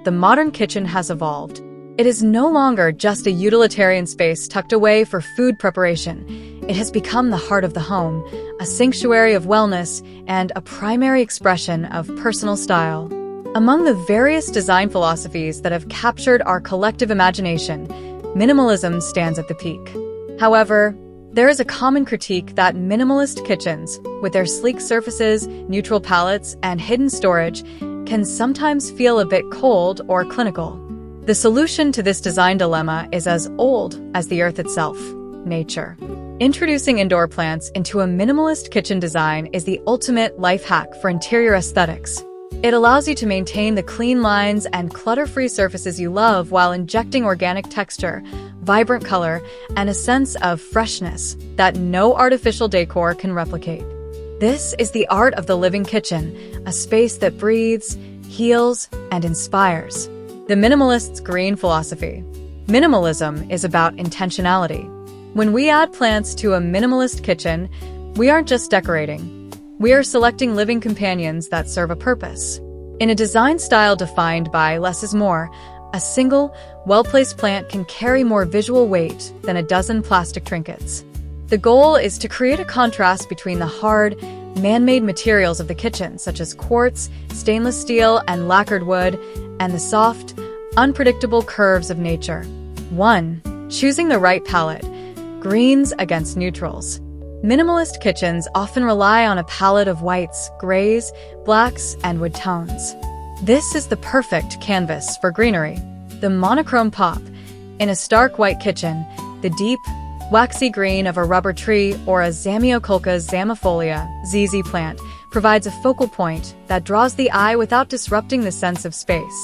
the modern kitchen has evolved. It is no longer just a utilitarian space tucked away for food preparation. It has become the heart of the home, a sanctuary of wellness, and a primary expression of personal style. Among the various design philosophies that have captured our collective imagination, minimalism stands at the peak. However, there is a common critique that minimalist kitchens, with their sleek surfaces, neutral palettes, and hidden storage, can sometimes feel a bit cold or clinical. The solution to this design dilemma is as old as the earth itself: nature. Introducing indoor plants into a minimalist kitchen design is the ultimate life hack for interior aesthetics. It allows you to maintain the clean lines and clutter-free surfaces you love while injecting organic texture, vibrant color, and a sense of freshness that no artificial decor can replicate. This is the art of the living kitchen, a space that breathes, heals, and inspires. The minimalist's green philosophy. Minimalism is about intentionality. When we add plants to a minimalist kitchen, we aren't just decorating. We are selecting living companions that serve a purpose. In a design style defined by less is more, a single, well-placed plant can carry more visual weight than a dozen plastic trinkets. The goal is to create a contrast between the hard, man-made materials of the kitchen, such as quartz, stainless steel, and lacquered wood, and the soft, unpredictable curves of nature. 1. Choosing the right palette. Greens against neutrals. Minimalist kitchens often rely on a palette of whites, grays, blacks, and wood tones. This is the perfect canvas for greenery. The monochrome pop. In a stark white kitchen, the deep, waxy green of a rubber tree or a Zamioculca zamifolia (ZZ) plant provides a focal point that draws the eye without disrupting the sense of space.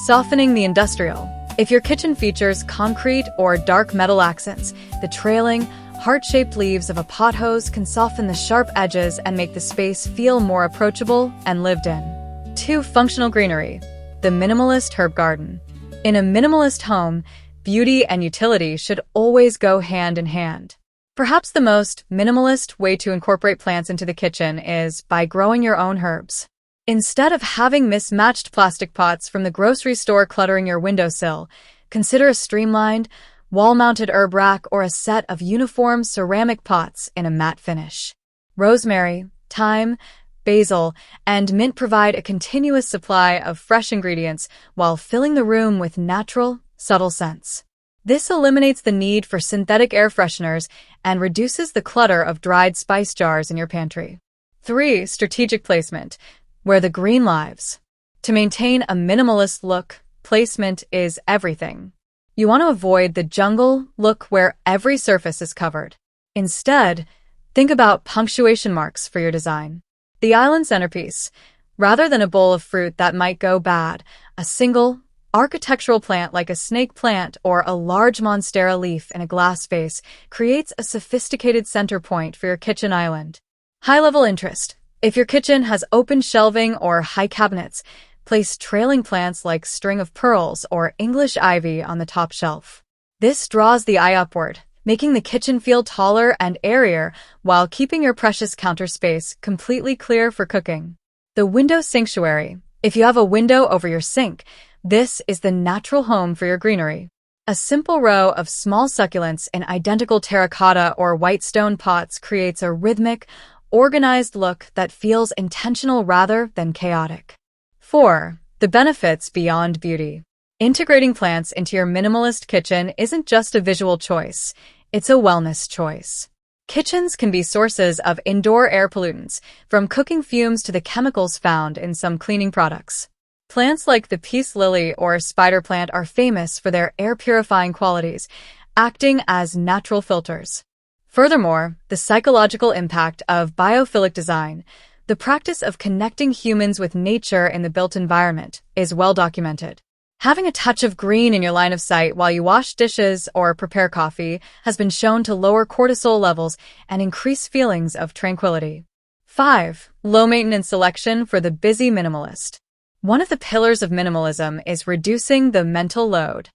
Softening the industrial. If your kitchen features concrete or dark metal accents, the trailing, heart-shaped leaves of a pothose can soften the sharp edges and make the space feel more approachable and lived in. 2. Functional greenery. The minimalist herb garden. In a minimalist home, beauty and utility should always go hand in hand. Perhaps the most minimalist way to incorporate plants into the kitchen is by growing your own herbs. Instead of having mismatched plastic pots from the grocery store cluttering your windowsill, consider a streamlined, wall-mounted herb rack or a set of uniform ceramic pots in a matte finish. Rosemary, thyme, basil, and mint provide a continuous supply of fresh ingredients while filling the room with natural, subtle scents. This eliminates the need for synthetic air fresheners and reduces the clutter of dried spice jars in your pantry. 3. Strategic placement. Where the green lives. To maintain a minimalist look, placement is everything. You want to avoid the jungle look where every surface is covered. Instead, think about punctuation marks for your design. The island centerpiece. Rather than a bowl of fruit that might go bad, a single, architectural plant like a snake plant or a large monstera leaf in a glass vase creates a sophisticated center point for your kitchen island. High-level interest. If your kitchen has open shelving or high cabinets, place trailing plants like string of pearls or English ivy on the top shelf. This draws the eye upward, making the kitchen feel taller and airier while keeping your precious counter space completely clear for cooking. The window sanctuary. If you have a window over your sink, this is the natural home for your greenery. A simple row of small succulents in identical terracotta or white stone pots creates a rhythmic, organized look that feels intentional rather than chaotic. 4. The benefits beyond beauty. Integrating plants into your minimalist kitchen isn't just a visual choice, it's a wellness choice. Kitchens can be sources of indoor air pollutants, from cooking fumes to the chemicals found in some cleaning products. Plants like the peace lily or spider plant are famous for their air-purifying qualities, acting as natural filters. Furthermore, the psychological impact of biophilic design, the practice of connecting humans with nature in the built environment, is well documented. Having a touch of green in your line of sight while you wash dishes or prepare coffee has been shown to lower cortisol levels and increase feelings of tranquility. 5. Low-maintenance selection for the busy minimalist. One of the pillars of minimalism is reducing the mental load.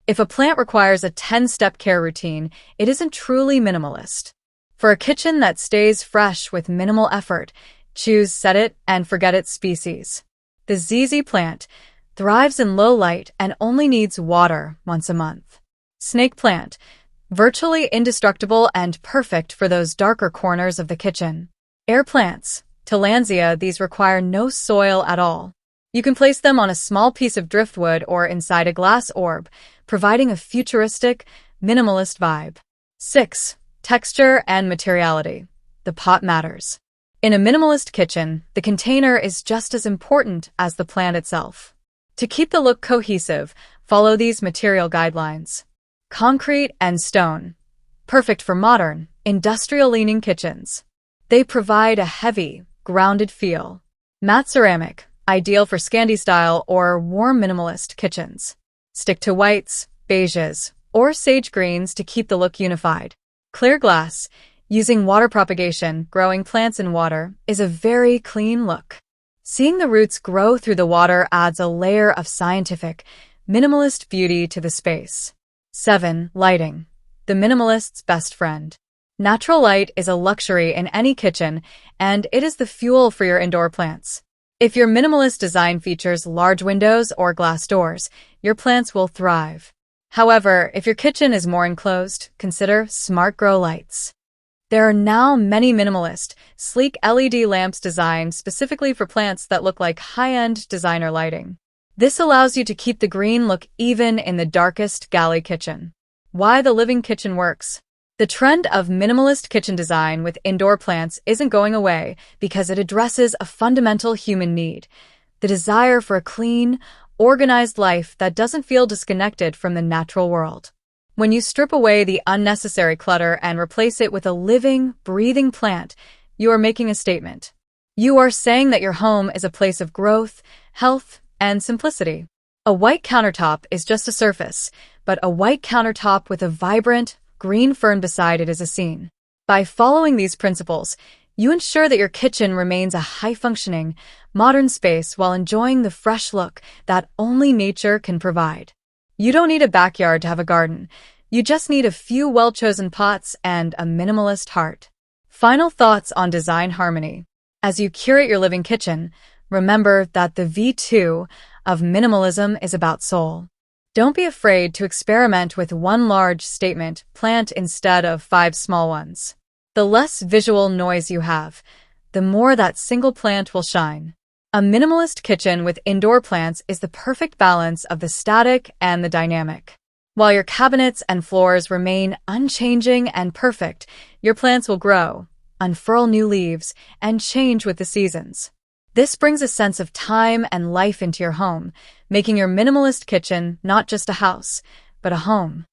If a plant requires a 10-step care routine, it isn't truly minimalist. For a kitchen that stays fresh with minimal effort, choose set it and forget it species. The ZZ plant. thrives in low light and only needs water once a month. Snake plant, virtually indestructible and perfect for those darker corners of the kitchen. Air plants, Tillandsia, these require no soil at all. You can place them on a small piece of driftwood or inside a glass orb, providing a futuristic, minimalist vibe. 6. Texture and materiality. The pot matters. In a minimalist kitchen, the container is just as important as the plant itself. To keep the look cohesive, follow these material guidelines. Concrete and stone. Perfect for modern, industrial-leaning kitchens. They provide a heavy, grounded feel. Matte ceramic, ideal for Scandi-style or warm minimalist kitchens. Stick to whites, beiges, or sage greens to keep the look unified. Clear glass, using water propagation, growing plants in water, is a very clean look. Seeing the roots grow through the water adds a layer of scientific, minimalist beauty to the space. 7. Lighting. The minimalist's best friend. Natural light is a luxury in any kitchen, and it is the fuel for your indoor plants. If your minimalist design features large windows or glass doors, your plants will thrive. However, if your kitchen is more enclosed, consider smart grow lights. There are now many minimalist, sleek LED lamps designed specifically for plants that look like high-end designer lighting. This allows you to keep the green look even in the darkest galley kitchen. Why the living kitchen works. The trend of minimalist kitchen design with indoor plants isn't going away because it addresses a fundamental human need, the desire for a clean, organized life that doesn't feel disconnected from the natural world. When you strip away the unnecessary clutter and replace it with a living, breathing plant, you are making a statement. You are saying that your home is a place of growth, health, and simplicity. A white countertop is just a surface, but a white countertop with a vibrant, green fern beside it is a scene. By following these principles, you ensure that your kitchen remains a high-functioning, modern space while enjoying the fresh look that only nature can provide. You don't need a backyard to have a garden. You just need a few well-chosen pots and a minimalist heart. Final thoughts on design harmony. As you curate your living kitchen, remember that the V2 of minimalism is about soul. Don't be afraid to experiment with one large statement plant instead of 5 small ones. The less visual noise you have, the more that single plant will shine. A minimalist kitchen with indoor plants is the perfect balance of the static and the dynamic. While your cabinets and floors remain unchanging and perfect, your plants will grow, unfurl new leaves, and change with the seasons. This brings a sense of time and life into your home, making your minimalist kitchen not just a house, but a home.